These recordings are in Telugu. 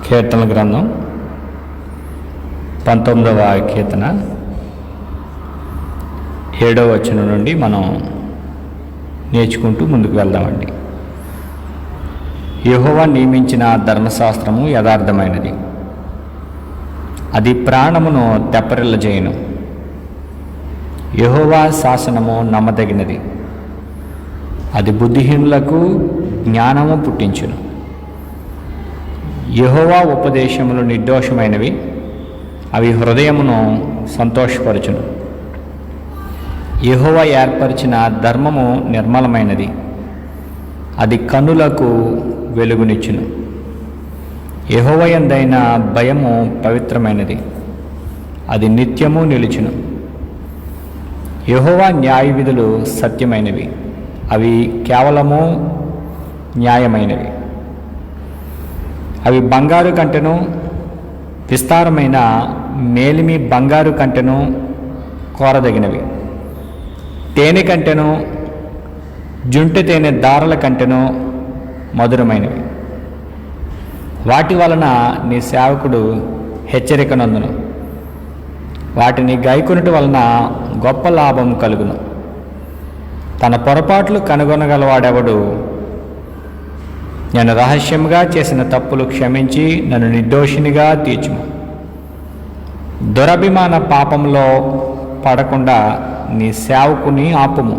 కీర్తన గ్రంథం 19వ కీర్తన 7వ వచనం నుండి మనం నేర్చుకుంటూ ముందుకు వెళ్దామండి. యెహోవా నియమించిన ధర్మశాస్త్రము యథార్థమైనది, అది ప్రాణమును తెప్పరిల్లజేయును. యెహోవా శాసనము నమ్మదగినది, అది బుద్ధిహీనులకు జ్ఞానము పుట్టించును. యెహోవా ఉపదేశములు నిర్దోషమైనవి, అవి హృదయమును సంతోషపరచును. యెహోవా ఏర్పరిచిన ధర్మము నిర్మలమైనది, అది కన్నులకు వెలుగునిచ్చును. యెహోవా యందైన భయము పవిత్రమైనది, అది నిత్యము నిలుచును. యెహోవా న్యాయ విధులు సత్యమైనవి, అవి కేవలము న్యాయమైనవి. అవి బంగారు కంటెను విస్తారమైన మేలిమి బంగారు కంటెను కోరదగినవి. తేనె కంటెను జుంటె తేనె దారల కంటెను మధురమైనవి. వాటి వలన నీ సేవకుడు హెచ్చరిక నందును, వాటిని గైకొనుట వలన గొప్ప లాభం కలుగును. తన పొరపాట్లు కనుగొనగలవాడెవడు? నేను రహస్యముగా చేసిన తప్పులు క్షమించి నన్ను నిర్దోషినిగా తీర్చుము. దురభిమాన పాపంలో పడకుండా నీ సేవకుని ఆపుము,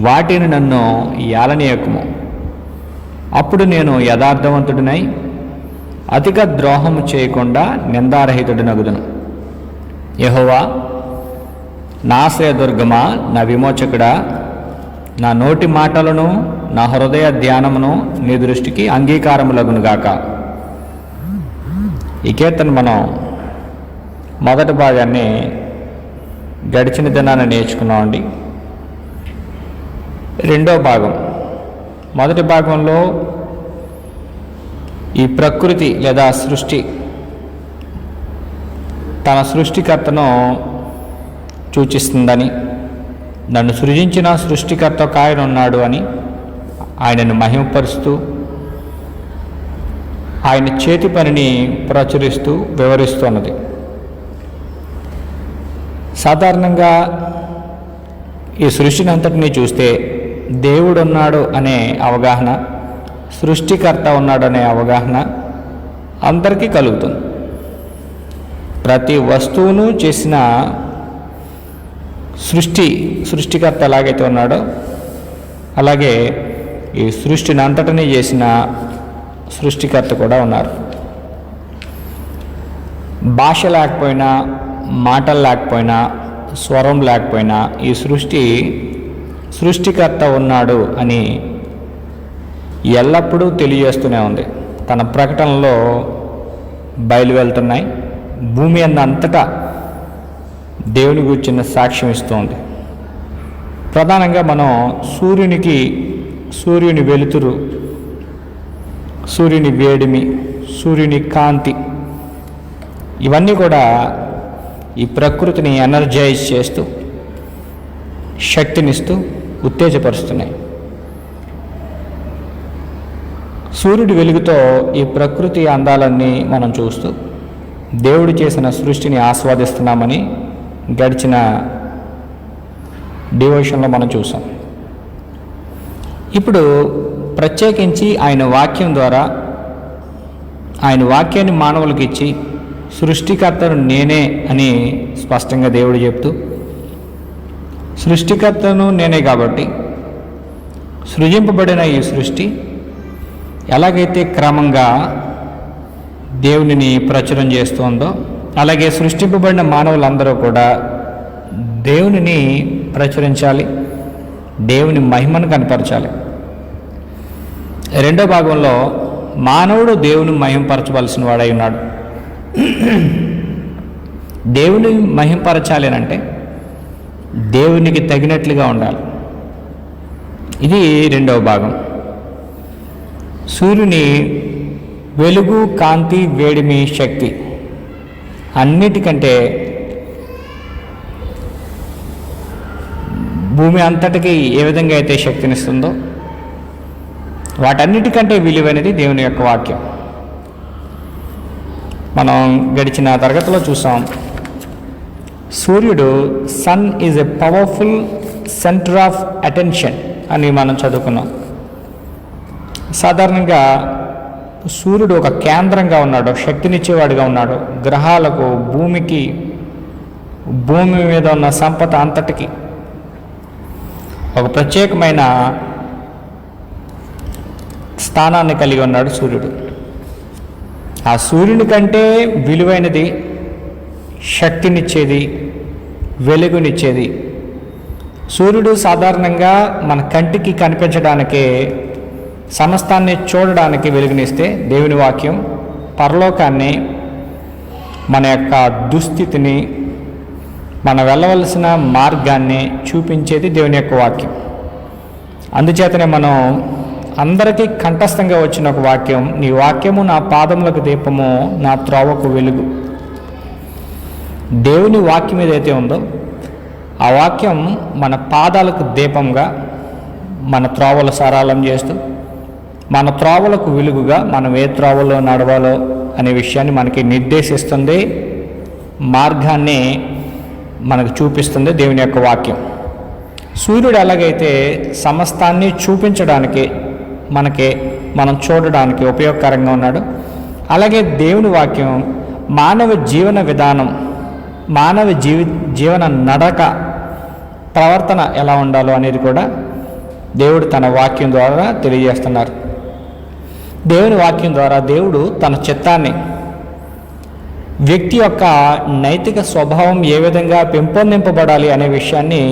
వాటిని నన్ను ఏలనీయకుము. అప్పుడు నేను యథార్థవంతుడినై అధిక ద్రోహము చేయకుండా నిందారహితుడినగుదును. యెహోవా నా ఆశ్రయదుర్గమా, నా విమోచకుడా, నా నోటి మాటలను నా హృదయ ధ్యానమును నీ దృష్టికి అంగీకారములగునుగాక. ఈ కీర్తన మనం మొదటి భాగాన్ని గడిచిన దినాన్ని నేర్చుకున్నామండి. రెండో భాగం, మొదటి భాగంలో ఈ ప్రకృతి లేదా సృష్టి తన సృష్టికర్తను సూచిస్తుందని, నన్ను సృజించిన సృష్టికర్త ఒక ఆయన ఉన్నాడు అని ఆయనను మహిమపరుస్తూ ఆయన చేతి పనిని ప్రచురిస్తూ వివరిస్తున్నది. సాధారణంగా ఈ సృష్టిని అంతటినీ చూస్తే దేవుడున్నాడు అనే అవగాహన, సృష్టికర్త ఉన్నాడు అనే అవగాహన అందరికీ కలుగుతుంది. ప్రతి వస్తువును చేసిన సృష్టికర్త ఎలాగైతే ఉన్నాడో అలాగే ఈ సృష్టిని అంతటినీ చేసిన సృష్టికర్త కూడా ఉన్నారు. భాష లేకపోయినా, మాటలు లేకపోయినా, స్వరం లేకపోయినా ఈ సృష్టికర్త ఉన్నాడు అని ఎల్లప్పుడూ తెలియజేస్తూనే ఉంది. తన ప్రకటనలో బయలు వెళ్తున్నాయి. భూమి అంతటా దేవుని గురించిన సాక్ష్యం ఇస్తుంది. ప్రధానంగా మనం సూర్యుని వెలుతురు, సూర్యుని వేడిమి, సూర్యుని కాంతి, ఇవన్నీ కూడా ఈ ప్రకృతిని ఎనర్జైజ్ చేస్తూ శక్తినిస్తూ ఉత్తేజపరుస్తున్నాయి. సూర్యుడి వెలుగుతో ఈ ప్రకృతి అందాలన్నీ మనం చూస్తూ దేవుడు చేసిన సృష్టిని ఆస్వాదిస్తున్నామని గడిచిన డివోషన్లో మనం చూసాం. ఇప్పుడు ప్రత్యేకించి ఆయన వాక్యం ద్వారా ఆయన వాక్యాన్ని మానవులకు ఇచ్చి సృష్టికర్తను నేనే అని స్పష్టంగా దేవుడు చెప్తూ, సృష్టికర్తను నేనే కాబట్టి సృజింపబడిన ఈ సృష్టి ఎలాగైతే క్రమంగా దేవునిని ప్రచురం చేస్తుందో అలాగే సృష్టింపబడిన మానవులందరూ కూడా దేవునిని ప్రచురించాలి, దేవుని మహిమను కనపరచాలి. రెండో భాగంలో మానవుడు దేవుని మహింపరచవలసిన వాడై ఉన్నాడు. దేవుని మహింపరచాలి అంటే దేవునికి తగినట్లుగా ఉండాలి. ఇది రెండవ భాగం. సూర్యుని వెలుగు, కాంతి, వేడిమి, శక్తి అన్నిటికంటే భూమి అంతటికి ఏ విధంగా అయితే శక్తినిస్తుందో వాటన్నిటికంటే విలువైనది దేవుని యొక్క వాక్యం. మనం గడిచిన తరగతిలో చూసాం, సూర్యుడు sun is a powerful centre of attention అని మనం చదువుకున్నాం. సాధారణంగా సూర్యుడు ఒక కేంద్రంగా ఉన్నాడు, శక్తినిచ్చేవాడిగా ఉన్నాడు. గ్రహాలకు, భూమికి, భూమి మీద ఉన్న సంపద అంతటికి ఒక ప్రత్యేకమైన స్థానాన్ని కలిగి ఉన్నాడు సూర్యుడు. ఆ సూర్యుని కంటే విలువైనది, శక్తినిచ్చేది, వెలుగునిచ్చేది సూర్యుడు. సాధారణంగా మన కంటికి కనిపించడానికే, సమస్తాన్ని చూడడానికి వెలుగునిస్తే, దేవుని వాక్యం పరలోకాన్ని, మన యొక్క దుస్థితిని, మనం వెళ్ళవలసిన మార్గాన్ని చూపించేది దేవుని యొక్క వాక్యం. అందుచేతనే మనం అందరికీ కంఠస్థంగా వచ్చిన ఒక వాక్యం, నీ వాక్యము నా పాదములకు దీపము, నా త్రోవకు వెలుగు. దేవుని వాక్యం ఏదైతే ఉందో ఆ వాక్యం మన పాదాలకు దీపంగా, మన త్రోవలు సరళం చేస్తూ, మన త్రోవలకు వెలుగుగా, మనం ఏ త్రోవలో నడవాలో అనే విషయాన్ని మనకి నిర్దేశిస్తుంది, మార్గాన్ని మనకు చూపిస్తుంది దేవుని యొక్క వాక్యం. సూర్యుడు ఎలాగైతే సమస్తాన్ని చూపించడానికి, మనం చూడడానికి ఉపయోగకరంగా ఉన్నాడు, అలాగే దేవుని వాక్యం మానవ జీవన విధానం, మానవ జీవన నడక, ప్రవర్తన ఎలా ఉండాలో అనేది కూడా దేవుడు తన వాక్యం ద్వారా తెలియజేస్తున్నారు. దేవుని వాక్యం ద్వారా దేవుడు తన చిత్తాన్ని, వ్యక్తి యొక్క నైతిక స్వభావం ఏ విధంగా పెంపొందింపబడాలి అనే విషయాన్ని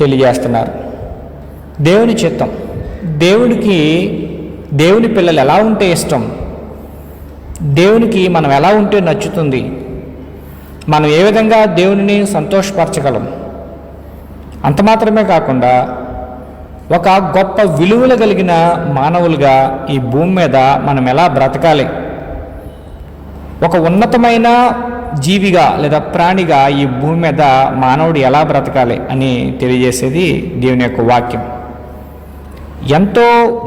తెలియజేస్తున్నారు. దేవుని చిత్తం, దేవుని పిల్లలు ఎలా ఉంటే ఇష్టం, దేవునికి మనం ఎలా ఉంటే నచ్చుతుంది, మనం ఏ విధంగా దేవునిని సంతోషపరచగలం, అంత మాత్రమే కాకుండా ఒక గొప్ప విలువలు కలిగిన మానవులుగా ఈ భూమి మీద మనం ఎలా బ్రతకాలి, ఒక ఉన్నతమైన జీవిగా లేదా ప్రాణిగా ఈ భూమి మీద మానవుడు ఎలా బ్రతకాలి అని తెలియజేసేది దేవుని యొక్క వాక్యం. ఎంతో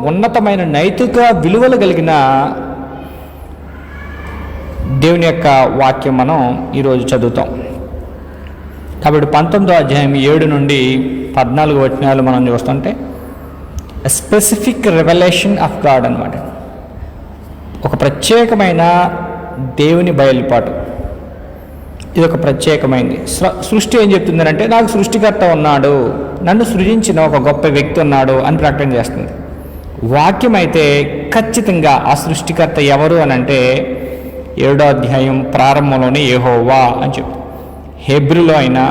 ఉన్నతమైన నైతిక విలువలు కలిగిన దేవుని యొక్క వాక్యం మనం ఈరోజు చదువుతాం. కాబట్టి 19వ అధ్యాయం 7 నుండి 14 వచనాలు మనం చూస్తుంటే, స్పెసిఫిక్ రెవల్యూషన్ ఆఫ్ గాడ్ అన్నమాట. ఒక ప్రత్యేకమైన దేవుని బయలుపాటు. ఇది ఒక ప్రత్యేకమైనది. సృష్టి ఏం చెప్తుందంటే, నాకు సృష్టికర్త ఉన్నాడు, నన్ను సృజించిన ఒక గొప్ప వ్యక్తి ఉన్నాడు అని ప్రకటన చేస్తుంది. వాక్యం అయితే ఖచ్చితంగా ఆ సృష్టికర్త ఎవరు అని అంటే 7వ అధ్యాయం ప్రారంభంలోనే యెహోవా అని చెప్తుంది. హెబ్రూలో అయినా,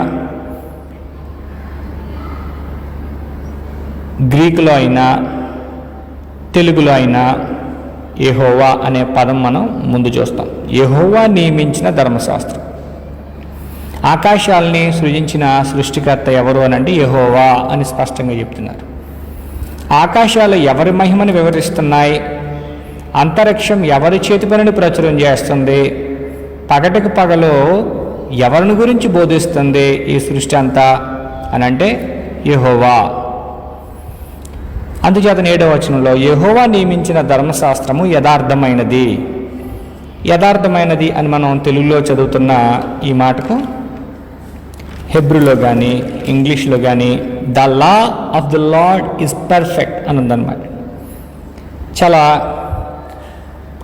గ్రీకులో అయినా, తెలుగులో అయినా యెహోవా అనే పదం మనం ముందు చూస్తాం. యెహోవా నియమించిన ధర్మశాస్త్రం. ఆకాశాలని సృజించిన సృష్టికర్త ఎవరు అని అంటే యెహోవా అని స్పష్టంగా చెప్తున్నారు. ఆకాశాలు ఎవరి మహిమను వివరిస్తున్నాయి, అంతరిక్షం ఎవరి చేతి పనిని ప్రచురం చేస్తుంది, పగటికి పగలు ఎవరిని గురించి బోధిస్తుంది ఈ సృష్టి అంతా అని అంటే యెహోవా. అందుచేత 7వ వచనంలో యెహోవా నియమించిన ధర్మశాస్త్రము యథార్థమైనది. యథార్థమైనది అని మనం తెలుగులో చదువుతున్న ఈ మాటకు హెబ్రూలో కానీ ఇంగ్లీష్లో కానీ the law of the lord is perfect అని ఉందన్నమాట. చాలా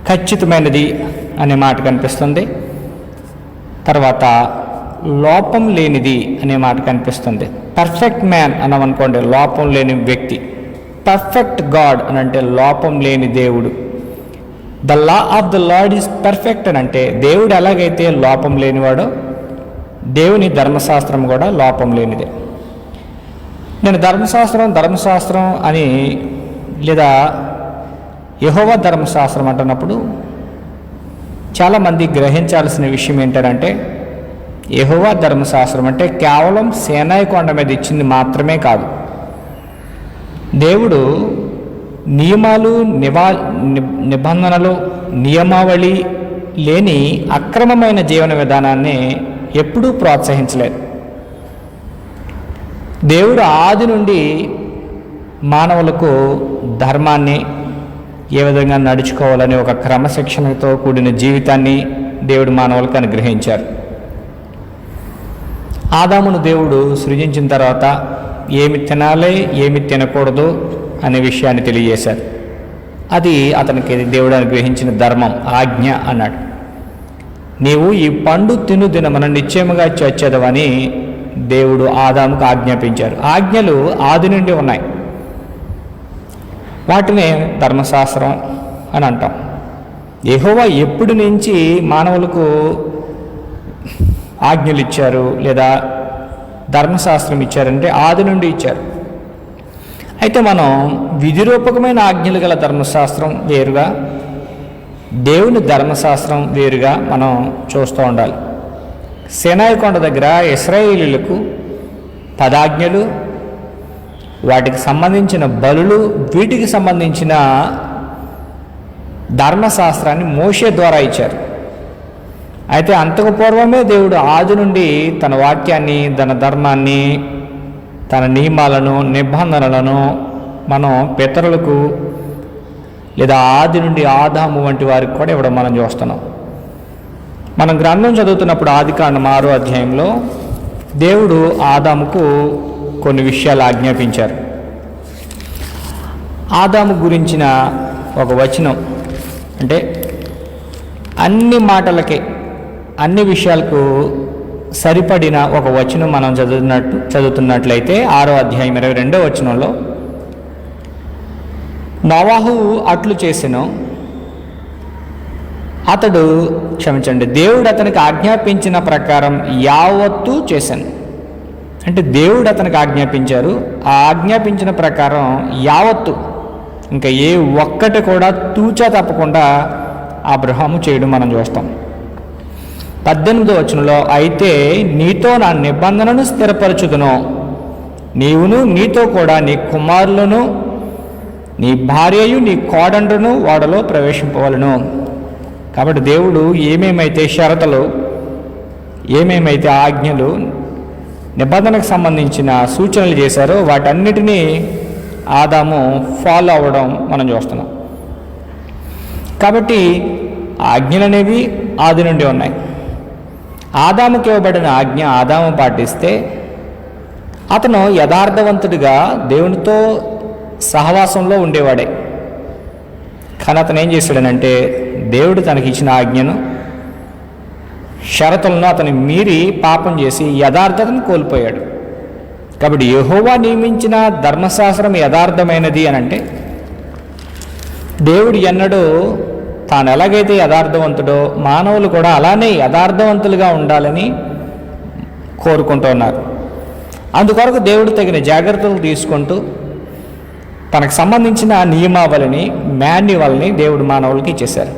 ఖచ్చితమైనది అనే మాట కనిపిస్తుంది. తర్వాత లోపం లేనిది అనే మాట కనిపిస్తుంది. పర్ఫెక్ట్ మ్యాన్ అన్నామనుకోండి, లోపం లేని వ్యక్తి. పర్ఫెక్ట్ గాడ్ అని అంటే లోపం లేని దేవుడు. The law of the lord is perfect అని అంటే దేవుడు ఎలాగైతే లోపం లేనివాడో దేవుని ధర్మశాస్త్రం కూడా లోపం లేనిదే. నేను ధర్మశాస్త్రం అని లేదా యెహోవా ధర్మశాస్త్రం అంటున్నప్పుడు చాలామంది గ్రహించాల్సిన విషయం ఏంటంటే, యెహోవా ధర్మశాస్త్రం అంటే కేవలం సీనాయి కొండ మీద ఇచ్చింది మాత్రమే కాదు. దేవుడు నియమాలు, నిబంధనలు, నియమావళి లేని అక్రమమైన జీవన విధానాన్ని ఎప్పుడూ ప్రోత్సహించలేదు. దేవుడు ఆది నుండి మానవులకు ధర్మాన్ని, ఏ విధంగా నడుచుకోవాలని ఒక క్రమశిక్షణతో కూడిన జీవితాన్ని దేవుడు మానవులకు అనుగ్రహించారు. ఆదామును దేవుడు సృజించిన తర్వాత ఏమి తినాలి, ఏమి తినకూడదు అనే విషయాన్ని తెలియజేశారు. అది అతనికి దేవుడు అనుగ్రహించిన ధర్మం, ఆజ్ఞ అన్నాడు. నీవు ఈ పండు తిను దినమున నిశ్చయముగా చచ్చేదవని దేవుడు ఆదాముకు ఆజ్ఞాపించారు. ఆజ్ఞలు ఆది నుండి ఉన్నాయి. వాటినే ధర్మశాస్త్రం అని అంటాం. యెహోవా ఎప్పటి నుంచి మానవులకు ఆజ్ఞలు ఇచ్చారు లేదా ధర్మశాస్త్రం ఇచ్చారంటే ఆది నుండి ఇచ్చారు. అయితే మనం విధిరూపకమైన ఆజ్ఞలు గల ధర్మశాస్త్రం వేరుగా, దేవుని ధర్మశాస్త్రం వేరుగా మనం చూస్తూ ఉండాలి. సీనాయి కొండ దగ్గర ఇశ్రాయేలీయులకు 10 ఆజ్ఞలు, వాటికి సంబంధించిన బలులు, వీటికి సంబంధించిన ధర్మశాస్త్రాన్ని మోషే ద్వారా ఇచ్చారు. అయితే అంతకు పూర్వమే దేవుడు ఆది నుండి తన వాక్యాన్ని, తన ధర్మాన్ని, తన నియమాలను, నిబంధనలను మనం పితరులకు లేదా ఆది నుండి ఆదాము వంటి వారికి కూడా ఇవ్వడం మనం చూస్తున్నాం. మనం గ్రంథం చదువుతున్నప్పుడు ఆదికాండం 6వ అధ్యాయంలో దేవుడు ఆదాముకు కొన్ని విషయాలు ఆజ్ఞాపించారు. ఆదాము గురించిన ఒక వచనం, అంటే అన్ని మాటలకే, అన్ని విషయాలకు సరిపడిన ఒక వచనం మనం చదువుతున్నట్లయితే 6వ అధ్యాయం 22వ వచనంలో, నోవాహు అట్లు చేసెను, దేవుడు అతనికి ఆజ్ఞాపించిన ప్రకారం యావత్తు చేశాను. అంటే దేవుడు అతనికి ఆజ్ఞాపించారు, ఆ ఆజ్ఞాపించిన ప్రకారం యావత్తు, ఇంకా ఏ ఒక్కటి కూడా తూచా తప్పకుండా అబ్రహాము చేయడం మనం చూస్తాం. 18వ వచనంలో, అయితే నీతో నా నిబంధనను స్థిరపరచుదును, నీవును నీతో కూడా నీ కుమారులను, నీ భార్యయు, నీ కోడండ్రును వాడలో ప్రవేశింపవలను. కాబట్టి దేవుడు ఏమేమైతే షరతులు, ఏమేమైతే ఆజ్ఞలు, నిబంధనకు సంబంధించిన సూచనలు చేశారో వాటన్నిటినీ ఆదాము ఫాలో అవ్వడం మనం చూస్తున్నాం. కాబట్టి ఆజ్ఞలు అనేవి ఆది నుండి ఉన్నాయి. ఆదాముకి ఇవ్వబడిన ఆజ్ఞ ఆదాము పాటిస్తే అతను యథార్థవంతుడిగా దేవునితో సహవాసంలో ఉండేవాడే. కానీ అతను ఏం చేశాడనంటే దేవుడు తనకి ఇచ్చిన ఆజ్ఞను, షరతులను అతను మీరి పాపం చేసి యథార్థతను కోల్పోయాడు. కాబట్టి యెహోవా నియమించిన ధర్మశాస్త్రం యథార్థమైనది అని అంటే దేవుడు ఎన్నడూ తాను ఎలాగైతే యథార్థవంతుడో మానవులు కూడా అలానే యథార్థవంతులుగా ఉండాలని కోరుకుంటూ ఉన్నారు. అందుకొరకు దేవుడు తగిన జాగ్రత్తలు తీసుకుంటూ తనకు సంబంధించిన నియమావళిని, మాన్యువల్ని దేవుడు మానవులకి ఇచ్చేశారు.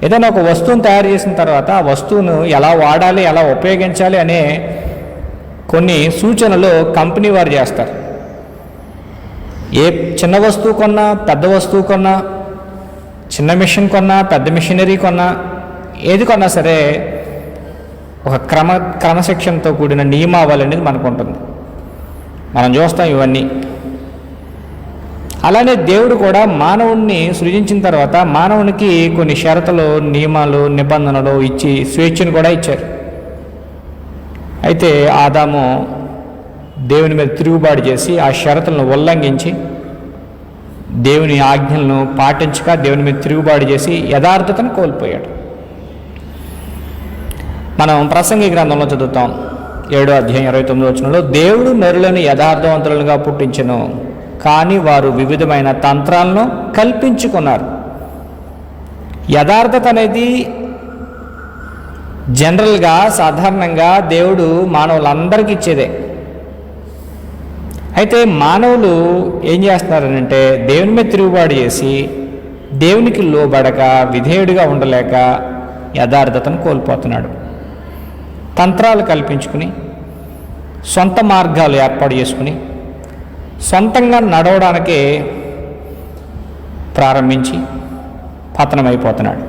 ఏదైనా ఒక వస్తువును తయారు చేసిన తర్వాత ఆ వస్తువును ఎలా వాడాలి, ఎలా ఉపయోగించాలి అనే కొన్ని సూచనలు కంపెనీ వారు చేస్తారు. ఏ చిన్న వస్తువు కొన్నా, పెద్ద వస్తువు కొన్నా, చిన్న మిషన్ కొన్నా, పెద్ద మిషనరీ కొన్నా, ఏది కొన్నా సరే ఒక క్రమశిక్షణతో కూడిన నియమావళి అనేది మనకు ఉంటుంది. మనం చూస్తాం ఇవన్నీ. అలానే దేవుడు కూడా మానవుణ్ణి సృజించిన తర్వాత మానవునికి కొన్ని షరతులు, నియమాలు, నిబంధనలు ఇచ్చి స్వేచ్ఛను కూడా ఇచ్చారు. అయితే ఆదాము దేవుని మీద తిరుగుబాటు చేసి ఆ షరతులను ఉల్లంఘించి దేవుని ఆజ్ఞలను పాటించక దేవుని మీద తిరుగుబాటు చేసి యథార్థతను కోల్పోయాడు. మనం ప్రసంగి గ్రంథంలో చదువుతాం 7వ అధ్యాయం 29వ వచనంలో, దేవుడు నరులను యథార్థవంతులుగా పుట్టించెను, కానీ వారు వివిధమైన తంత్రాలను కల్పించుకున్నారు. యథార్థత అనేది జనరల్గా, సాధారణంగా దేవుడు మానవులందరికీ ఇచ్చేదే. అయితే మానవులు ఏం చేస్తున్నారనంటే దేవుని మీద తిరుగుబాటు చేసి దేవునికి లోబడక, విధేయుడిగా ఉండలేక యథార్థతను కోల్పోతున్నాడు. తంత్రాలు కల్పించుకుని, సొంత మార్గాలు ఏర్పాటు చేసుకుని, సొంతంగా నడవడానికే ప్రారంభించి పతనమైపోతున్నాడు.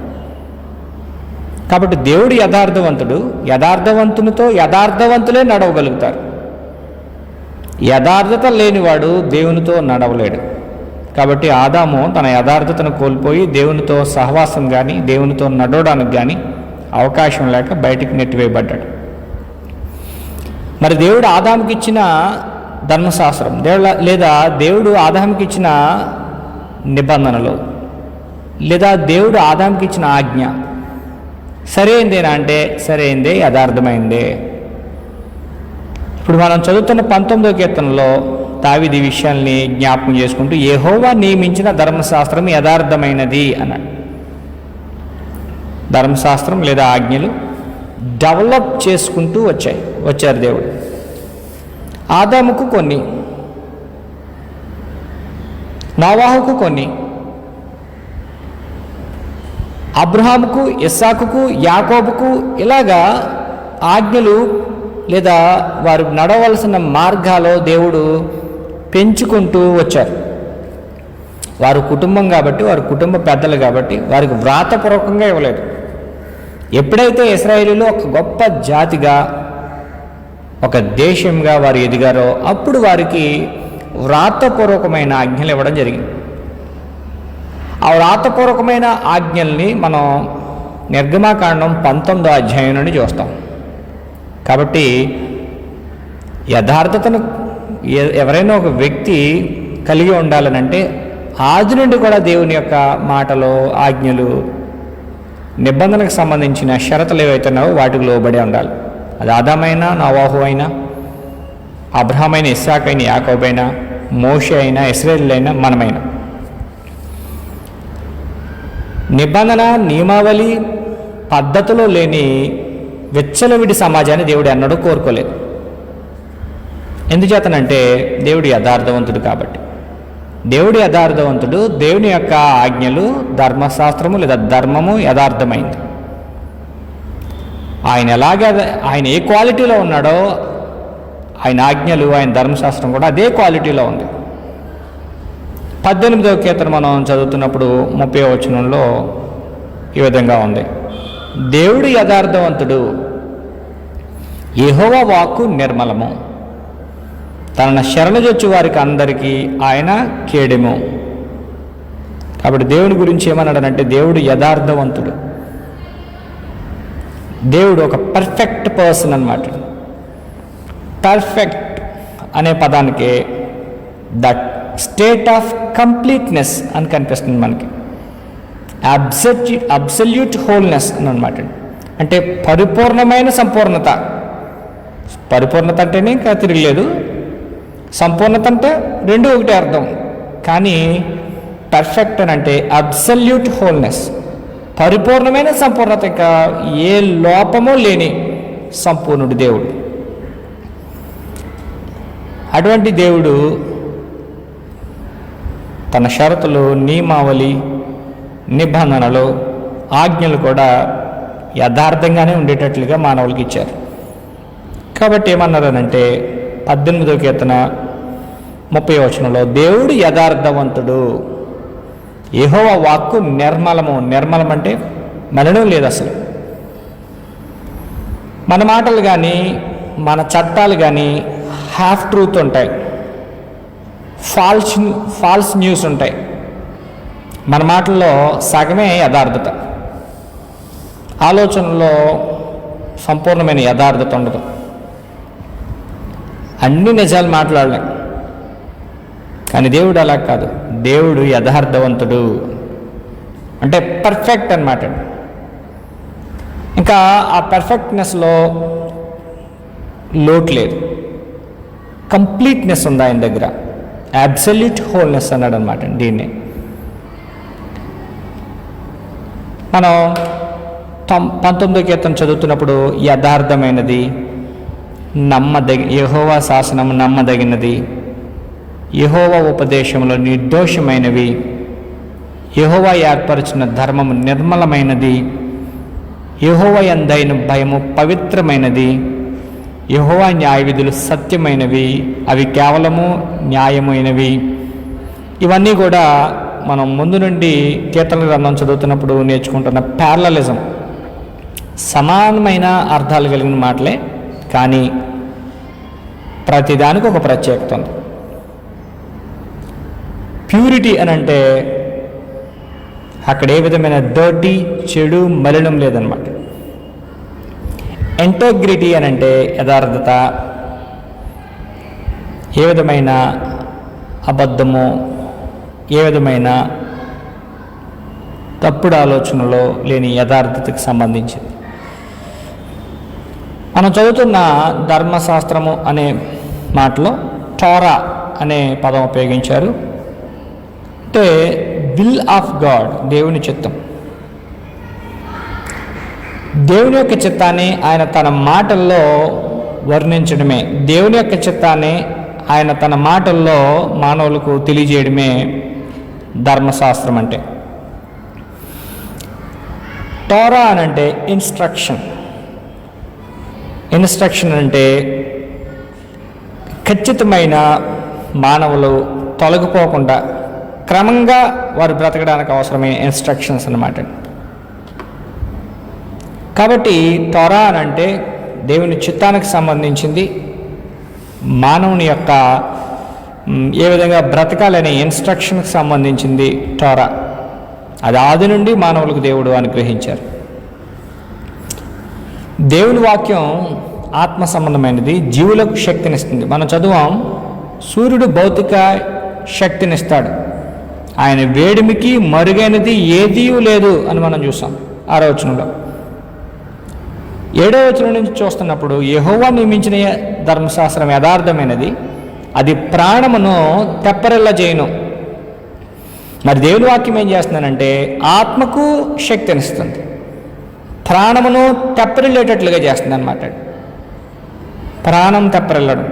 కాబట్టి దేవుడు యథార్థవంతుడు, యథార్థవంతునితో యథార్థవంతులే నడవగలుగుతారు. యథార్థత లేనివాడు దేవునితో నడవలేడు. కాబట్టి ఆదాము తన యథార్థతను కోల్పోయి దేవునితో సహవాసం కానీ, దేవునితో నడవడానికి కానీ అవకాశం లేక బయటికి నెట్టివేయబడ్డాడు. మరి దేవుడు ఆదాముకి ఇచ్చిన ధర్మశాస్త్రం లేదా దేవుడు ఆదాముకి ఇచ్చిన నిబంధనలు లేదా దేవుడు ఆదాముకి ఇచ్చిన ఆజ్ఞ సరైందేనా అంటే సరైందే, యథార్థమైందే. ఇప్పుడు మనం చదువుతున్న 19వ కీర్తనలో దావీదు ఈ విషయాల్ని జ్ఞాపకం చేసుకుంటూ యెహోవా నియమించిన ధర్మశాస్త్రం యథార్థమైనది అన్నాడు. ధర్మశాస్త్రం లేదా ఆజ్ఞలు డెవలప్ చేసుకుంటూ వచ్చారు దేవుడు. ఆదాముకు కొన్ని, నోవాహుకు కొన్ని, అబ్రహాముకు, ఇస్సాకుకు, యాకోబుకు ఇలాగా ఆజ్ఞలు లేదా వారు నడవలసిన మార్గాలో దేవుడు పెంచుకుంటూ వచ్చారు. వారు కుటుంబం కాబట్టి, వారు కుటుంబ పెద్దలు కాబట్టి వారికి వ్రాతపూర్వకంగా ఇవ్వలేదు. ఎప్పుడైతే ఇశ్రాయేలీయులు ఒక గొప్ప జాతిగా, ఒక దేశంగా వారు ఎదిగారో అప్పుడు వారికి వ్రాతపూర్వకమైన ఆజ్ఞలు ఇవ్వడం జరిగింది. ఆ వ్రాతపూర్వకమైన ఆజ్ఞల్ని మనం నిర్గమాకాండం 19వ అధ్యాయం నుండి చూస్తాం. కాబట్టి యథార్థతను ఎవరైనా ఒక వ్యక్తి కలిగి ఉండాలనంటే ఆది నుండి కూడా దేవుని యొక్క మాటలు, ఆజ్ఞలు, నిబంధనకు సంబంధించిన షరతులు ఏవైతున్నావో వాటికి లోబడి ఉండాలి. అది ఆదామైనా, నోవాహు అయినా, అబ్రహాం అయినా, ఇస్సాకు అయినా, యాకోబు అయినా, మోషే అయినా, ఇశ్రాయేలు అయినా, మనమైనా. నిబంధన, నియమావళి, పద్ధతిలో లేని విచ్చలవిడి సమాజాన్ని దేవుడు ఎన్నడూ కోరుకోలేదు. ఎందుచేతనంటే దేవుడు యథార్థవంతుడు కాబట్టి. దేవుడు యథార్థవంతుడు. దేవుని యొక్క ఆజ్ఞలు, ధర్మశాస్త్రము లేదా ధర్మము యథార్థమైంది. ఆయన ఏ క్వాలిటీలో ఉన్నాడో ఆయన ఆజ్ఞలు, ఆయన ధర్మశాస్త్రం కూడా అదే క్వాలిటీలో ఉంది. 18వ కీర్తన మనం చదువుతున్నప్పుడు 30వ వచనంలో ఈ విధంగా ఉంది: దేవుడు యథార్థవంతుడు, యెహోవా వాక్కు నిర్మలము, తనను శరణుజొచ్చు వారికి అందరికీ ఆయన కేడెము. కాబట్టి దేవుని గురించి ఏమన్నాడనంటే దేవుడు యథార్థవంతుడు. దేవుడు ఒక పర్ఫెక్ట్ పర్సన్ అన్నమాట. పర్ఫెక్ట్ అనే పదానికి దట్ స్టేట్ ఆఫ్ కంప్లీట్నెస్ అని కనిపిస్తుంది మనకి. అబ్సల్యూట్ హోల్నెస్ అని అనమాట. అంటే పరిపూర్ణమైన సంపూర్ణత. పరిపూర్ణత అంటేనే ఇంకా తిరగలేదు, సంపూర్ణత అంటే రెండు ఒకటే అర్థం. కానీ పర్ఫెక్ట్ అని అంటే అబ్సల్యూట్ హోల్నెస్, పరిపూర్ణమైన సంపూర్ణత, ఇంకా ఏ లోపమో లేని సంపూర్ణుడు దేవుడు. అటువంటి దేవుడు తన షరతులు, నియమావళి, నిబంధనలు, ఆజ్ఞలు కూడా యథార్థంగానే ఉండేటట్లుగా మానవులకి ఇచ్చారు. కాబట్టి ఏమన్నారనంటే 18వ కీర్తన 30వ వచనంలో దేవుడు యథార్థవంతుడు, యెహోవా వాక్కు నిర్మలము. నిర్మలం అంటే మలినం లేదు అసలు. మన మాటలు కానీ మన చట్టాలు కానీ హాఫ్ ట్రూత్ ఉంటాయి, ఫాల్స్ న్యూస్ ఉంటాయి. మన మాటల్లో సగమే యథార్థత, ఆలోచనలో సంపూర్ణమైన యథార్థత ఉండదు. అన్ని నిజాలు మాట్లాడలేం. కానీ దేవుడు అలా కాదు. దేవుడు యథార్థవంతుడు అంటే పర్ఫెక్ట్ అన్నమాట. ఇంకా ఆ పర్ఫెక్ట్నెస్లో లోటు లేదు, కంప్లీట్నెస్ ఉంది ఆయన దగ్గర. అబ్సల్యూట్ హోల్నెస్ అన్నాడు అనమాట దీన్ని. మనం 19వ కీర్తన చదువుతున్నప్పుడు యథార్థమైనది, యెహోవా శాసనం నమ్మదగినది, యెహోవా ఉపదేశంలో నిర్దోషమైనవి, యెహోవా ఏర్పరిచిన ధర్మము నిర్మలమైనది, యెహోవా యందైన భయము పవిత్రమైనది, యెహోవా న్యాయవిధులు సత్యమైనవి, అవి కేవలము న్యాయమైనవి. ఇవన్నీ కూడా మనం ముందు నుండి కీర్తనల గ్రంథం చదువుతున్నప్పుడు నేర్చుకుంటున్న ప్యారలలిజం, సమానమైన అర్థాలు కలిగిన మాటలే, కానీ ప్రతిదానికి ఒక ప్రత్యేకత ఉంది. ప్యూరిటీ అని అంటే అక్కడ ఏ విధమైన డర్టీ, చెడు, మలినం లేదనమాట. ఇంటెగ్రిటీ అని అంటే యథార్థత, ఏ విధమైన అబద్ధము, ఏ విధమైన తప్పుడు ఆలోచనలో లేని యథార్థతకి సంబంధించింది. మనం చదువుతున్న ధర్మశాస్త్రము అనే మాటలో టోరా అనే పదం ఉపయోగించారు. అంటే విల్ ఆఫ్ గాడ్, దేవుని చిత్తం. దేవుని యొక్క చిత్తాన్ని ఆయన తన మాటల్లో వర్ణించడమే, దేవుని యొక్క చిత్తాన్ని ఆయన తన మాటల్లో మానవులకు తెలియజేయడమే ధర్మశాస్త్రం అంటే. టోరా అని అంటే ఇన్స్ట్రక్షన్. ఇన్స్ట్రక్షన్ అంటే ఖచ్చితమైన మానవులు తొలగిపోకుండా క్రమంగా వారు బ్రతకడానికి అవసరమైన ఇన్స్ట్రక్షన్స్ అన్నమాట. కాబట్టి టోరా అని అంటే దేవుని చిత్తానికి సంబంధించింది, మానవుని యొక్క ఏ విధంగా బ్రతకాలనే ఇన్స్ట్రక్షన్కి సంబంధించింది టోరా. అది ఆది నుండి మానవులకు దేవుడు అనుగ్రహించారు. దేవుని వాక్యం ఆత్మ సంబంధమైనది, జీవులకు శక్తినిస్తుంది. మనం చదువాం, సూర్యుడు భౌతిక శక్తినిస్తాడు, ఆయన వేడిమికి మరుగైనది ఏదీ లేదు అని మనం చూసాం 6వ వచనంలో. 7వ వచనం నుంచి చూస్తున్నప్పుడు యెహోవా నియమించిన ధర్మశాస్త్రం యథార్థమైనది, అది ప్రాణమును తెప్పరిల్లజేయును. మరి దేవుని వాక్యం ఏం చేస్తుందనంటే ఆత్మకు శక్తినిస్తుంది, ప్రాణమును తెప్పరిల్లేటట్లుగా చేస్తుంది అన్నమాట. ప్రాణం తెప్పరిల్లడం,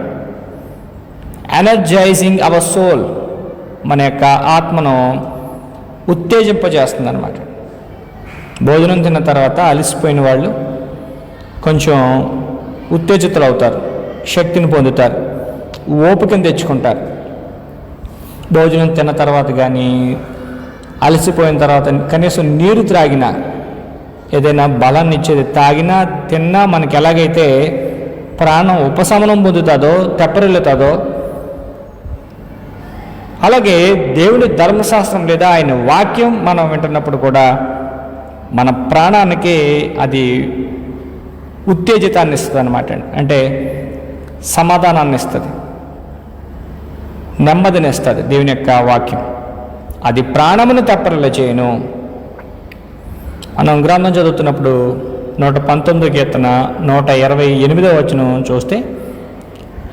ఎనర్జైజింగ్ అవర్ సోల్, మన యొక్క ఆత్మను ఉత్తేజింపజేస్తుంది అన్నమాట. భోజనం తిన్న తర్వాత అలసిపోయిన వాళ్ళు కొంచెం ఉత్తేజితులు అవుతారు, శక్తిని పొందుతారు, ఓపికను తెచ్చుకుంటారు. భోజనం తిన్న తర్వాత కానీ అలసిపోయిన తర్వాత కనీసం నీరు త్రాగినా, ఏదైనా బలాన్ని ఇచ్చేది తాగినా తిన్నా మనకి ఎలాగైతే ప్రాణం ఉపశమనం పొందుతుందో, తెప్పరిల్లుతుందో, అలాగే దేవుని ధర్మశాస్త్రం లేదా ఆయన వాక్యం మనం వింటున్నప్పుడు కూడా మన ప్రాణానికి అది ఉత్తేజితాన్ని ఇస్తుంది అన్నమాట. అంటే సమాధానాన్ని ఇస్తుంది, నెమ్మదిని ఇస్తుంది దేవుని యొక్క వాక్యం. అది ప్రాణమును తెప్పరిల్లజేయును. మనం గ్రంథం చదువుతున్నప్పుడు 119 కీర్తన 128వ వచనం చూస్తే,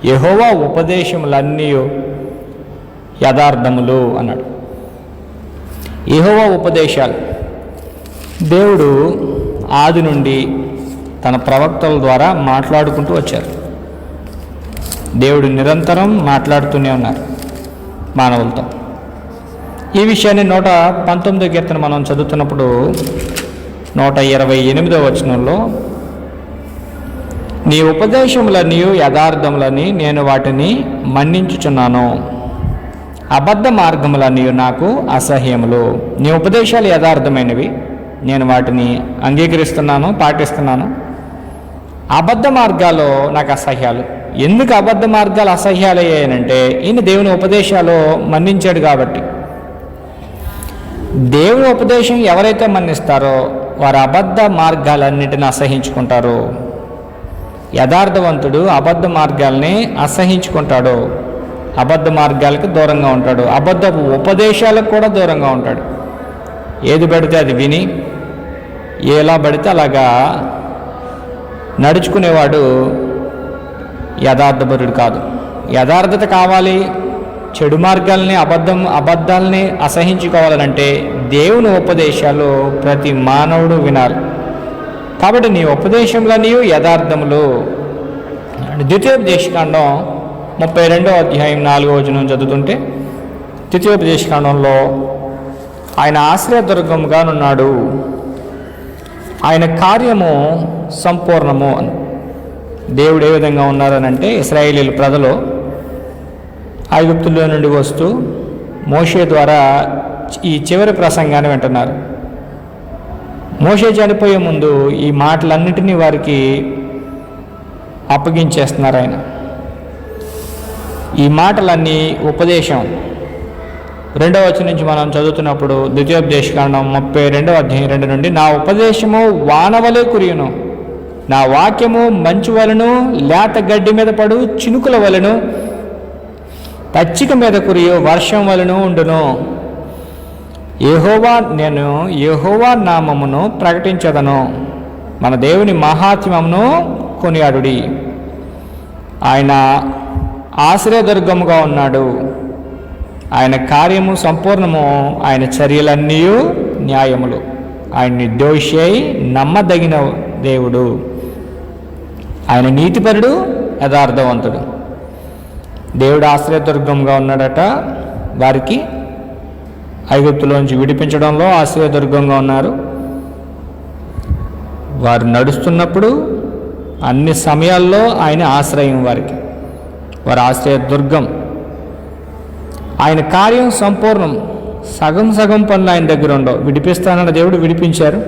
యెహోవా ఉపదేశములన్నీ యథార్థములు అన్నాడు. యెహోవా ఉపదేశాలు దేవుడు ఆది నుండి తన ప్రవక్తల ద్వారా మాట్లాడుకుంటూ వచ్చారు. దేవుడు నిరంతరం మాట్లాడుతూనే ఉన్నారు మానవులతో. ఈ విషయాన్ని 119వ కీర్తన మనం చదువుతున్నప్పుడు 128వ వచనంలో, నీ ఉపదేశములన్నీ యథార్థములని నేను వాటిని మన్నించుచున్నాను, అబద్ధ మార్గములన్నీ నాకు అసహ్యములు. నీ ఉపదేశాలు యథార్థమైనవి, నేను వాటిని అంగీకరిస్తున్నాను, పాటిస్తున్నాను. అబద్ధ మార్గాలు నాకు అసహ్యాలు. ఎందుకు అబద్ధ మార్గాలు అసహ్యాలు అయ్యాయనంటే ఈయన దేవుని ఉపదేశాలు మన్నించాడు కాబట్టి. దేవుని ఉపదేశం ఎవరైతే మన్నిస్తారో వారు అబద్ధ మార్గాలన్నిటిని అసహించుకుంటారు. యథార్థవంతుడు అబద్ధ మార్గాల్ని అసహించుకుంటాడు, అబద్ధ మార్గాలకు దూరంగా ఉంటాడు, అబద్ధ ఉపదేశాలకు కూడా దూరంగా ఉంటాడు. ఏది పడితే అది విని ఎలా పడితే అలాగా నడుచుకునేవాడు యథార్థపరుడు కాదు. యథార్థత కావాలి, చెడు మార్గాల్ని అబద్ధాలని అసహించుకోవాలంటే దేవుని ఉపదేశాలు ప్రతి మానవుడు వినాలి. కాబట్టి నీ ఉపదేశంలోని యథార్థములు. ద్వితీయోపదేశకాండం 32వ అధ్యాయం 4వ వచనం చదువుతుంటే, ద్వితీయోపదేశకాండంలో ఆయన ఆశ్రయదుర్గముగానున్నాడు, ఆయన కార్యము సంపూర్ణము. దేవుడు ఏ విధంగా ఉన్నారనంటే, ఇశ్రాయేలీయుల ప్రజలు ఐగుప్తులో నుండి వస్తూ మోషే ద్వారా ఈ చివరి ప్రసంగాన్ని వింటున్నారు. మోషే చనిపోయే ముందు ఈ మాటలన్నిటినీ వారికి అప్పగించేస్తున్నారు ఆయన. ఈ మాటలన్నీ ఉపదేశం. 2వ వచనం నుంచి మనం చదువుతున్నప్పుడు ద్వితీయోపదేశకాండం 32వ అధ్యాయం 2 నుండి, నా ఉపదేశము వానవలే కురియును, నా వాక్యము మంచు వలెను, లేత గడ్డి మీద పడు చినుకుల వలెను, పచ్చిక మీద కురియు వర్షం వలెను ఉండును. నేను యెహోవా నామమును ప్రకటించదను. మన దేవుని మహాత్మ్యమును కొనియాడుడి. ఆయన ఆశ్రయదుర్గముగా ఉన్నాడు. ఆయన కార్యము సంపూర్ణము, ఆయన చర్యలన్నీ న్యాయములు. ఆయన నిర్దోషి అయి నమ్మదగిన దేవుడు. ఆయన నీతిపరుడు, యథార్థవంతుడు. దేవుడు ఆశ్రయదుర్గంగా ఉన్నాడట. వారికి ఐగుప్తులోంచి విడిపించడంలో ఆశ్రయదుర్గంగా ఉన్నారు. వారు నడుస్తున్నప్పుడు అన్ని సమయాల్లో ఆయన ఆశ్రయం వారికి. వారి ఆశ్రయదుర్గం. ఆయన కార్యం సంపూర్ణం. సగం సగం పనులు ఆయన దగ్గర ఉండవు. విడిపిస్తానన్న దేవుడు విడిపించారు.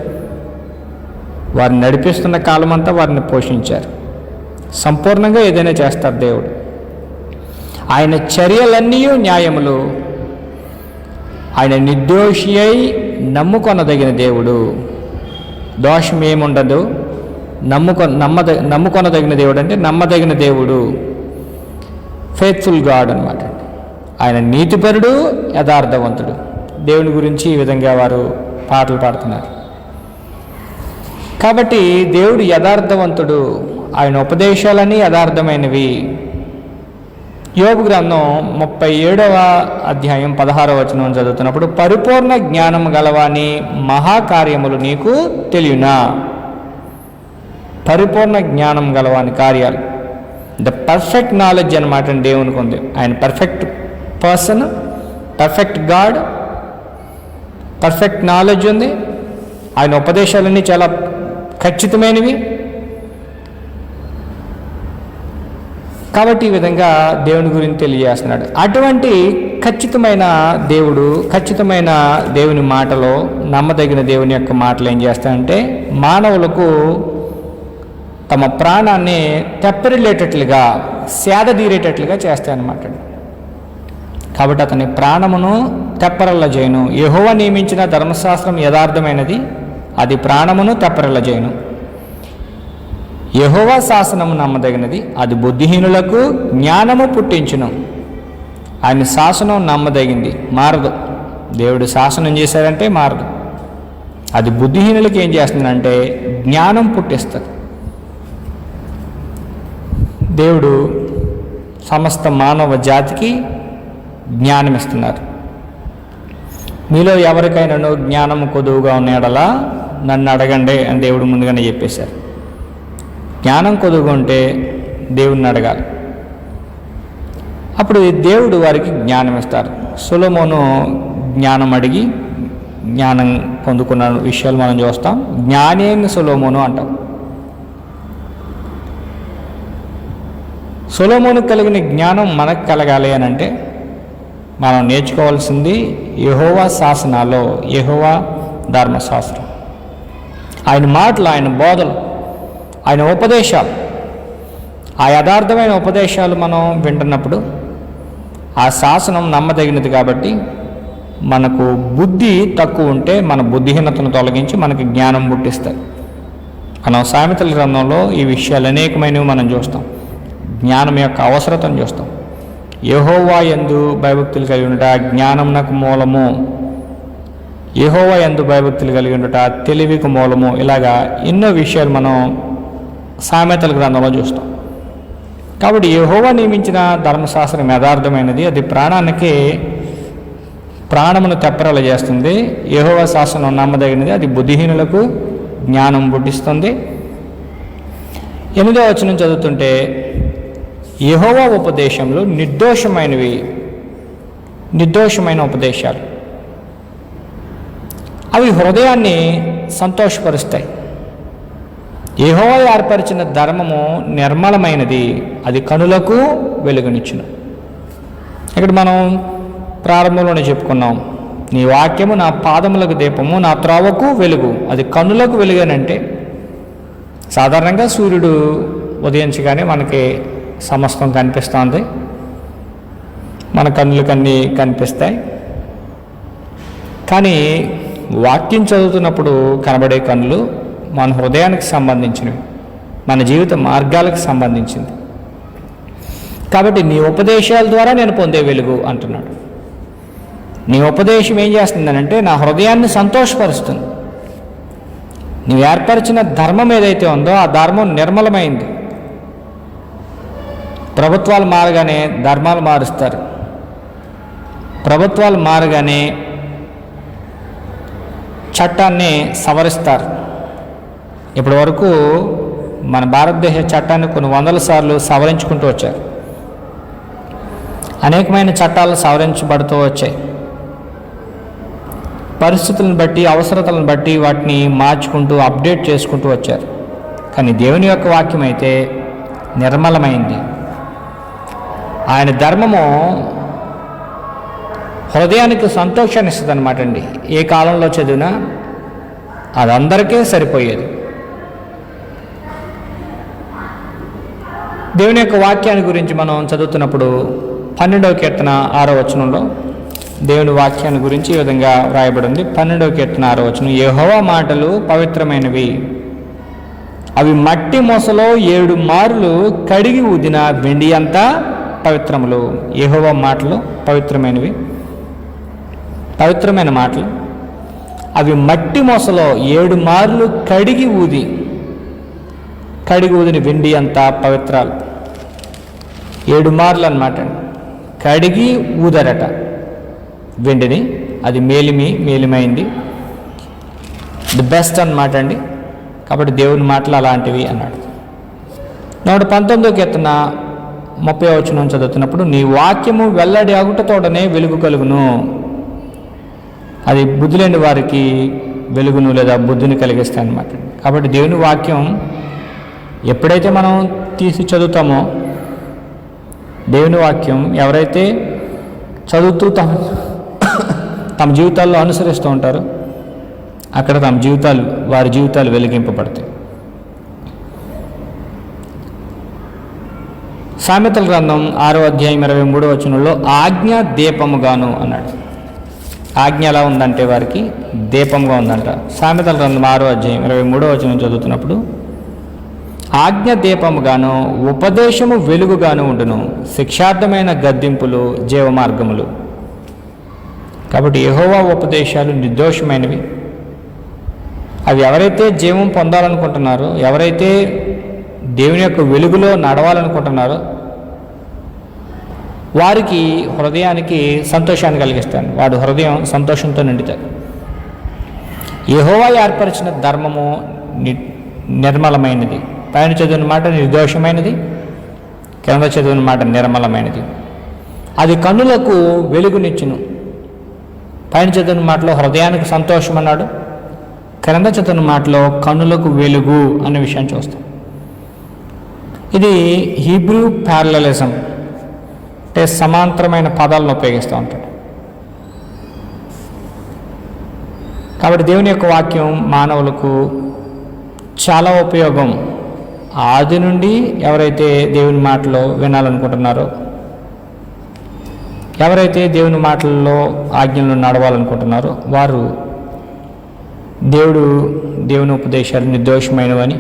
వారిని నడిపిస్తున్న కాలమంతా వారిని పోషించారు. సంపూర్ణంగా ఏదైనా చేస్తారు దేవుడు. ఆయన చర్యలన్నీ న్యాయములు. ఆయన నిర్దోషి అయి నమ్ముకొనదగిన దేవుడు. దోషం ఏముండదు. నమ్ముకొనదగిన దేవుడు అంటే నమ్మదగిన దేవుడు. ఫెయిత్ఫుల్ గాడ్ అన్నమాట. ఆయన నీతిపరుడు, యథార్థవంతుడు. దేవుని గురించి ఈ విధంగా వారు పాటలు పాడుతున్నారు. కాబట్టి దేవుడు యథార్థవంతుడు. ఆయన ఉపదేశాలన్నీ యథార్థమైనవి. యోబు గ్రంథం 37వ అధ్యాయం 16వ వచనం చదువుతున్నప్పుడు, పరిపూర్ణ జ్ఞానం గలవాని మహాకార్యములు నీకు తెలియనా? పరిపూర్ణ జ్ఞానం గలవాని కార్యాలు, ద పర్ఫెక్ట్ నాలెడ్జ్ అనమాట దేవునికి ఉంది. ఆయన perfect person, perfect God, perfect knowledge ఉంది. ఆయన ఉపదేశాలన్నీ చాలా ఖచ్చితమైనవి. కాబట్టి ఈ విధంగా దేవుని గురించి తెలియజేస్తున్నాడు. అటువంటి ఖచ్చితమైన దేవుడు, ఖచ్చితమైన దేవుని మాటలో నమ్మదగిన దేవుని యొక్క మాటలు ఏం చేస్తాయంటే మానవులకు తమ ప్రాణాన్ని తెప్పరిల్లేటట్లుగా, సేదదీరేటట్లుగా చేస్తాయన్నమాట. కాబట్టి అతని ప్రాణమును తెప్పరల్ల చేయను. యెహోవా నియమించిన ధర్మశాస్త్రం యథార్థమైనది, అది ప్రాణమును తెప్పరల్ల చేయను. యెహోవా శాసనము నమ్మదగినది, అది బుద్ధిహీనులకు జ్ఞానము పుట్టించును. ఆయన శాసనం నమ్మదగింది, మారదు. దేవుడు శాసనం చేశారంటే మారదు. అది బుద్ధిహీనులకు ఏం చేస్తుందంటే జ్ఞానం పుట్టిస్తుంది. దేవుడు సమస్త మానవ జాతికి జ్ఞానం ఇస్తున్నారు. మీలో ఎవరికైనా జ్ఞానం కొదువుగా ఉన్న యెడల నన్ను అడగండి అని దేవుడు ముందుగానే చెప్పేశారు. జ్ఞానం కొదువుగా ఉంటే దేవుడిని అడగాలి. అప్పుడు దేవుడు వారికి జ్ఞానం ఇస్తారు. సొలొమోను జ్ఞానం అడిగి జ్ఞానం పొందుకున్న విషయాలు మనం చూస్తాం. జ్ఞానేమి సొలొమోను అంటాం. సొలొమోను కలిగిన జ్ఞానం మనకు కలగాలి అని అంటే మనం నేర్చుకోవాల్సింది యెహోవా శాసనాల్లో, యెహోవా ధర్మశాస్త్రం, ఆయన మాటలు, ఆయన బోధలు, ఆయన ఉపదేశాలు. ఆ యథార్థమైన ఉపదేశాలు మనం వింటున్నప్పుడు ఆ శాసనం నమ్మదగినది. కాబట్టి మనకు బుద్ధి తక్కువ ఉంటే మన బుద్ధిహీనతను తొలగించి మనకి జ్ఞానం పుట్టిస్తుంది. మనం సామెతల గ్రంథంలో ఈ విషయాలు అనేకమైనవి మనం చూస్తాం. జ్ఞానం యొక్క అవసరతను చూస్తాం. యెహోవా యందు భయభక్తులు కలిగి ఉండుట జ్ఞానమునకు మూలము, యెహోవా యందు భయభక్తులు కలిగి ఉండుట తెలివికి మూలము. ఇలాగా ఎన్నో విషయాలు మనం సామెతల గ్రంథంలో చూస్తాం. కాబట్టి యెహోవా నియమించిన ధర్మశాస్త్రం యథార్థమైనది, అది ప్రాణమును తెప్పరల చేస్తుంది. యెహోవా శాసనం నమ్మదగినది, అది బుద్ధిహీనులకు జ్ఞానం పుట్టిస్తుంది. 8వ వచనం చదువుతుంటే, యెహోవా ఉపదేశంలో నిర్దోషమైన ఉపదేశాలు, అవి హృదయాన్ని సంతోషపరుస్తాయి. యెహోవా ఏర్పరిచిన ధర్మము నిర్మలమైనది, అది కనులకు వెలుగునిచ్చును. ఇక్కడ మనం ప్రారంభంలోనే చెప్పుకున్నాం, నీ వాక్యము నా పాదములకు దీపము, నా త్రోవకు వెలుగు. అది కన్నులకు వెలుగనంటే సాధారణంగా సూర్యుడు ఉదయించగానే మనకి సమస్తం కనిపిస్తుంది, మన కన్నులకు అన్నీ కనిపిస్తాయి. కానీ వాక్యం చదువుతున్నప్పుడు కనబడే కన్నులు మన హృదయానికి సంబంధించినవి. మన జీవిత మార్గాలకు సంబంధించింది. కాబట్టి నీ ఉపదేశాల ద్వారా నేను పొందే వెలుగు అంటున్నాడు. నీ ఉపదేశం ఏం చేస్తుందనంటే నా హృదయాన్ని సంతోషపరుస్తుంది. నీవు ఏర్పరిచిన ధర్మం ఏదైతే ఉందో ఆ ధర్మం నిర్మలమైంది. ప్రభుత్వాలు మారగానే ధర్మాలు మారుస్తారు. ప్రభుత్వాలు మారగానే చట్టాన్ని సవరిస్తారు. ఇప్పటి వరకు మన భారతదేశ చట్టాన్ని కొన్ని వందల సార్లు సవరించుకుంటూ వచ్చారు. అనేకమైన చట్టాలు సవరించబడుతూ వచ్చాయి. పరిస్థితులను బట్టి, అవసరతలను బట్టి వాటిని మార్చుకుంటూ అప్డేట్ చేసుకుంటూ వచ్చారు. కానీ దేవుని యొక్క వాక్యం అయితే నిర్మలమైంది. ఆయన ధర్మము హృదయానికి సంతోషాన్ని ఇస్తుంది అనమాట అండి. ఏ కాలంలో చదివినా అది అందరికీ సరిపోయేది. దేవుని యొక్క వాక్యాన్ని గురించి మనం చదువుతున్నప్పుడు 12వ కీర్తన 6వ వచనంలో దేవుని వాక్యాన్ని గురించి ఈ విధంగా వ్రాయబడింది. 12వ కీర్తన 6వ వచనం, యెహోవా మాటలు పవిత్రమైనవి, అవి మట్టి మొసలో 7 మార్లు కడిగి ఊదిన వెండి అంతా పవిత్రములు. యెహోవా మాటలు పవిత్రమైనవి, పవిత్రమైన మాటలు. అవి మట్టి మొసలో 7 మార్లు కడిగి ఊదిన వెండి అంతా పవిత్రాలు. 7 మార్లు అన్నమాట. కడిగి ఊదరట వెండిని, అది మేలిమైంది, ది బెస్ట్ అన్నమాట అండి. కాబట్టి దేవుని మాటలు అలాంటివి అన్నాడు. 19వ కీర్తన 30వ వచనం చదువుతున్నప్పుడు, నీ వాక్యము వెల్లడి అగుటతోడనే వెలుగు కలుగును. అది బుద్ధి లేని వారికి వెలుగును లేదా బుద్ధిని కలిగిస్తాయి అన్నమాట. కాబట్టి దేవుని వాక్యం ఎప్పుడైతే మనం తీసి చదువుతామో, దేవుని వాక్యం ఎవరైతే చదువుతూ తమ జీవితాల్లో అనుసరిస్తూ ఉంటారో అక్కడ వారి జీవితాలు వెలిగింపబడతాయి. సామెతల గ్రంథం 6వ అధ్యాయం 23వ వచనంలో ఆజ్ఞ దీపముగాను అన్నాడు. ఆజ్ఞ ఎలా ఉందంటే వారికి దీపంగా ఉందంట. సామెతల గ్రంథం 6వ అధ్యాయం 23వ వచనం చదువుతున్నప్పుడు, ఆజ్ఞ దీపముగాను ఉపదేశము వెలుగుగాను ఉండును, శిక్షార్థమైన గద్దింపులు జీవమార్గములు. కాబట్టి యెహోవా ఉపదేశాలు నిర్దోషమైనవి. అవి ఎవరైతే జీవం పొందాలనుకుంటున్నారో, ఎవరైతే దేవుని యొక్క వెలుగులో నడవాలనుకుంటున్నారో వారికి హృదయానికి సంతోషాన్ని కలిగిస్తాను. వాడి హృదయం సంతోషంతో నిండుతాడు. యెహోవా ఏర్పరిచిన ధర్మము నిర్మలమైనది. పైన చదివిన మాట నిర్దోషమైనది, కింద చదివిన మాట నిర్మలమైనది. అది కన్నులకు వెలుగునిచ్చును. పైన చదివిన మాటలో హృదయానికి సంతోషం అన్నాడు, క్రింద చదివిన మాటలో కన్నులకు వెలుగు అనే విషయాన్ని చూస్తాం. ఇది హీబ్రూ ప్యారలలిజం, అంటే సమాంతరమైన పదాలను ఉపయోగిస్తూ ఉంటాడు. కాబట్టి దేవుని యొక్క వాక్యం మానవులకు చాలా ఉపయోగం. ఆది నుండి ఎవరైతే దేవుని మాటలో వినాలనుకుంటున్నారో, ఎవరైతే దేవుని మాటల్లో ఆజ్ఞలను నడవాలనుకుంటున్నారో వారు దేవుని ఉపదేశాలు నిర్దోషమైనవని,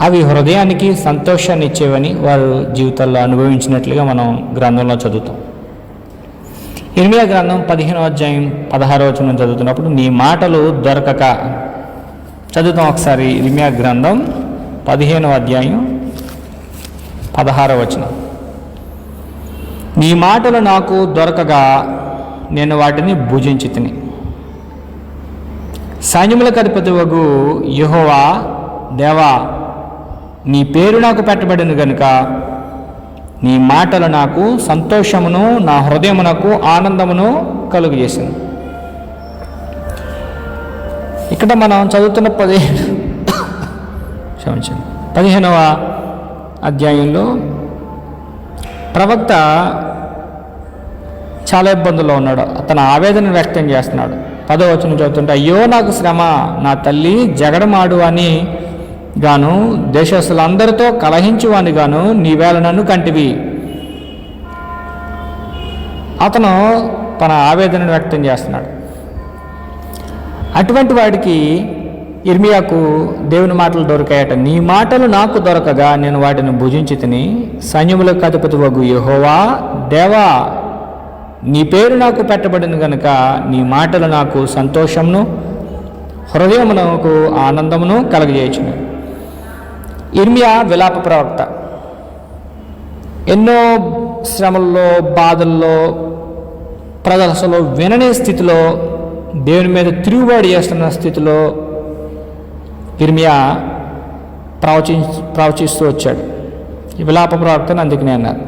అవి హృదయానికి సంతోషాన్ని ఇచ్చేవని వారు జీవితాల్లో అనుభవించినట్లుగా మనం గ్రంథంలో చదువుతాం. ఇర్మియా గ్రంథం 15వ అధ్యాయం 16వ వచనం చదువుతున్నప్పుడు, నీ మాటలు దొరకక, చదువుతాం ఒకసారి. ఇర్మియా గ్రంథం 15వ అధ్యాయం 16వ వచనం, నీ మాటలు నాకు దొరకగా నేను వాటిని భుజించి తిని, సైన్యములకు అధిపతివగు యెహోవా దేవా, నీ పేరు నాకు పెట్టబడిన గనుక నీ మాటలు నాకు సంతోషమును, నా హృదయమునకు ఆనందమును కలుగజేసింది. ఇక్కడ మనం చదువుతున్న 15వ అధ్యాయంలో ప్రవక్త చాలా ఇబ్బందుల్లో ఉన్నాడు. అతను ఆవేదన వ్యక్తం చేస్తున్నాడు. 10వ వచనం చదువుతుంటే, అయ్యో నాకు శ్రమ, నా తల్లి జగడమాడు అని గాను దేశస్తులందరితో కలహించువాని గాను నీవేళ నన్ను కంటివి. అతను తన ఆవేదనను వ్యక్తం చేస్తున్నాడు. అటువంటి వాడికి ఇర్మియాకు దేవుని మాటలు దొరికాయట. నీ మాటలు నాకు దొరకగా నేను వాటిని భుజించి తిని, సైన్యములకు అధిపతివగు యెహోవా దేవా, నీ పేరు నాకు పెట్టబడిన గనుక నీ మాటలు నాకు సంతోషమును హృదయమునకు ఆనందమును కలగజేయుచును. ఇర్మియా విలాప ప్రవక్త. ఎన్నో శ్రమల్లో, బాధల్లో, ప్రజలు వినని స్థితిలో, దేవుని మీద తిరుగుబాటు చేస్తున్న స్థితిలో ఇర్మియా ప్రవచిస్తూ వచ్చాడు. ఈ విలాప ప్రవక్తను అందుకనే అన్నారు.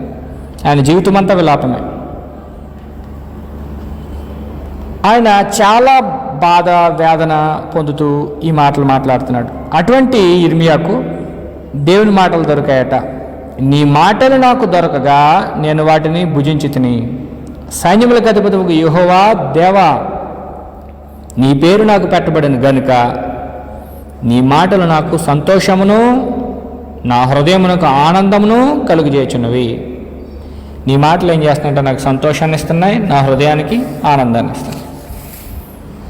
ఆయన జీవితం అంతా విలాపమే. ఆయన చాలా బాధ, వేదన పొందుతూ ఈ మాటలు మాట్లాడుతున్నాడు. అటువంటి ఇర్మియాకు దేవుని మాటలు దొరికాయట. నీ మాటలు నాకు దొరకగా నేను వాటిని భుజించి తిని, సైన్యములకు అధిపతివగు యెహోవా దేవా, నీ పేరు నాకు పెట్టబడిన గనుక నీ మాటలు నాకు సంతోషమును నా హృదయమునకు ఆనందమును కలుగజేయుచున్నవి. నీ మాటలు ఏం చేస్తున్నాయంటే నాకు సంతోషాన్ని ఇస్తున్నాయి, నా హృదయానికి ఆనందాన్ని ఇస్తున్నాయి.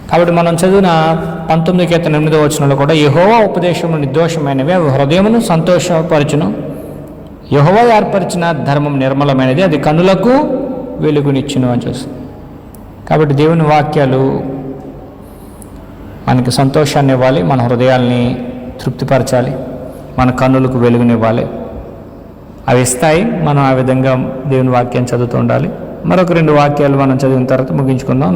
కాబట్టి మనం చదివిన 19 కీర్తన 8వ వచనంలో కూడా యెహోవా ఉపదేశము నిర్దోషమైనవి, అవి హృదయమును సంతోషపరచును. యెహోవా ఏర్పరిచిన ధర్మం నిర్మలమైనది, అది కన్నులకు వెలుగునిచ్చును అని చూస్తుంది. కాబట్టి దేవుని వాక్యాలు మనకి సంతోషాన్ని ఇవ్వాలి, మన హృదయాల్ని తృప్తిపరచాలి, మన కన్నులకు వెలుగునివ్వాలి. అవి ఇస్తాయి. మనం ఆ విధంగా దేవుని వాక్యాన్ని చదువుతూ ఉండాలి. మరొక 2 వాక్యాలు మనం చదివిన తర్వాత ముగించుకుందాం.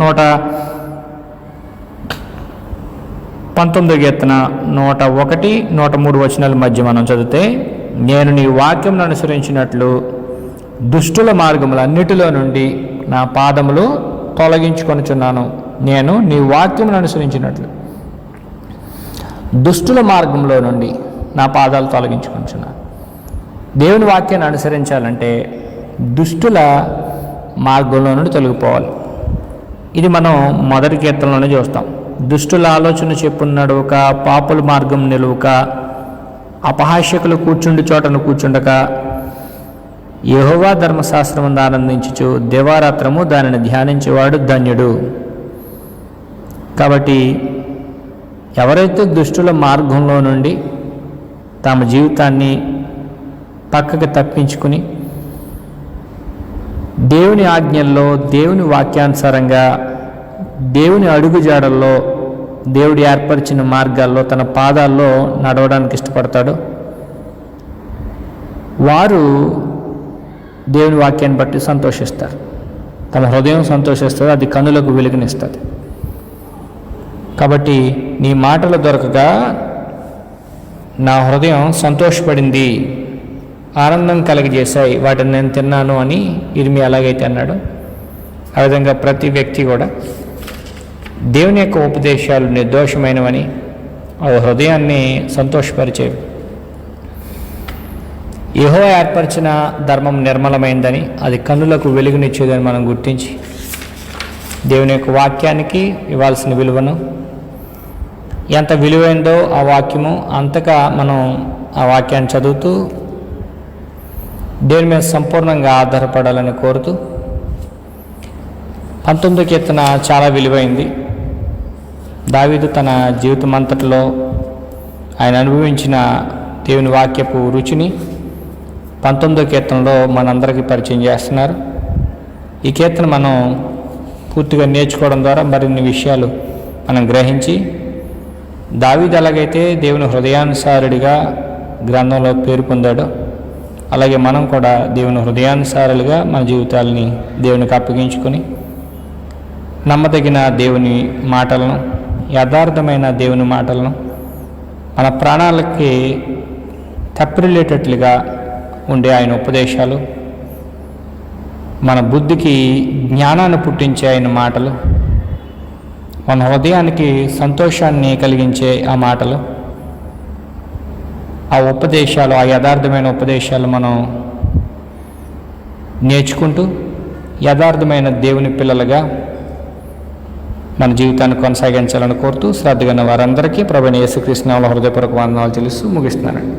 119 కీర్తన 101, 103 వచనాల మధ్య మనం చదివితే, నేను నీ వాక్యం అనుసరించినట్లు దుష్టుల మార్గములన్నిటిలో నుండి నా పాదములు తొలగించుకొనుచున్నాను. నేను నీ వాక్యం అనుసరించినట్లు దుష్టుల మార్గంలో నుండి నా పాదాలు తొలగించుకొనుచున్నాను. దేవుని వాక్యాన్ని అనుసరించాలంటే దుష్టుల మార్గంలో నుండి తొలగిపోవాలి. ఇది మనం మొదటి కీర్తనలోనే చూస్తాం. దుష్టుల ఆలోచన చెప్పున్నాడుక, పాపుల మార్గం నిలువక, అపహాస్యకులు కూర్చుండి చోటను కూర్చుండక, యెహోవా ధర్మశాస్త్రమును ఆనందించుచు దివారాత్రము దానిని ధ్యానించేవాడు ధన్యుడు. కాబట్టి ఎవరైతే దుష్టుల మార్గంలో నుండి తమ జీవితాన్ని పక్కకి తప్పించుకుని దేవుని ఆజ్ఞల్లో, దేవుని వాక్యానుసారంగా, దేవుని అడుగుజాడల్లో, దేవుడు ఏర్పరిచిన మార్గాల్లో తన పాదాల్లో నడవడానికి ఇష్టపడతాడు, వారు దేవుని వాక్యాన్ని బట్టి సంతోషిస్తారు. తమ హృదయం సంతోషిస్తుంది, అది కన్నులకు వెలుగునిస్తుంది. కాబట్టి నీ మాటలు దొరకగా నా హృదయం సంతోషపడింది, ఆనందం కలిగజేశాయి, వాటిని నేను తిన్నాను అని ఇర్మియా ఎలాగైతే అన్నాడు, ఆ విధంగా ప్రతి వ్యక్తి కూడా దేవుని యొక్క ఉపదేశాలు నిర్దోషమైనవని, ఆ హృదయాన్ని సంతోషపరిచేవి, యెహోవా ఏర్పరిచిన ధర్మం నిర్మలమైందని, అది కన్నులకు వెలుగునిచ్చేదని మనం గుర్తించి దేవుని యొక్క వాక్యానికి ఇవ్వాల్సిన విలువను, ఎంత విలువైందో ఆ వాక్యము అంతగా మనం ఆ వాక్యాన్ని చదువుతూ దేవుని మీద సంపూర్ణంగా ఆధారపడాలని కోరుతూ, 19 కీర్తన చాలా విలువైంది. దావీదు తన జీవితం అంతటిలో ఆయన అనుభవించిన దేవుని వాక్యపు రుచిని 19వ కీర్తనలో మనందరికీ పరిచయం చేస్తున్నారు. ఈ కీర్తన మనం పూర్తిగా నేర్చుకోవడం ద్వారా మరిన్ని విషయాలు మనం గ్రహించి, దావీదు ఎలాగైతే దేవుని హృదయానుసారుడిగా గ్రంథంలో పేరు పొందాడో, అలాగే మనం కూడా దేవుని హృదయానుసారులుగా మన జీవితాలని దేవునికి అప్పగించుకొని నమ్మదగిన దేవుని మాటలను, యథార్థమైన దేవుని మాటలను మన ప్రాణాలకి తప్పిరిల్లేటట్లుగా ఉండే ఆయన ఉపదేశాలు, మన బుద్ధికి జ్ఞానాన్ని పుట్టించే ఆయన మాటలు, మన హృదయానికి సంతోషాన్ని కలిగించే ఆ మాటలు, ఆ ఉపదేశాలు, ఆ యథార్థమైన ఉపదేశాలు మనం నేర్చుకుంటూ యథార్థమైన దేవుని పిల్లలుగా మన జీవితాన్ని కొనసాగించాలని కోరుతూ శ్రద్ధగా వారందరికీ ప్రభువైన యేసుక్రీస్తు నామములో హృదయపూర్వక వందనాలు చెల్లిస్తూ ముగిస్తున్నానండి.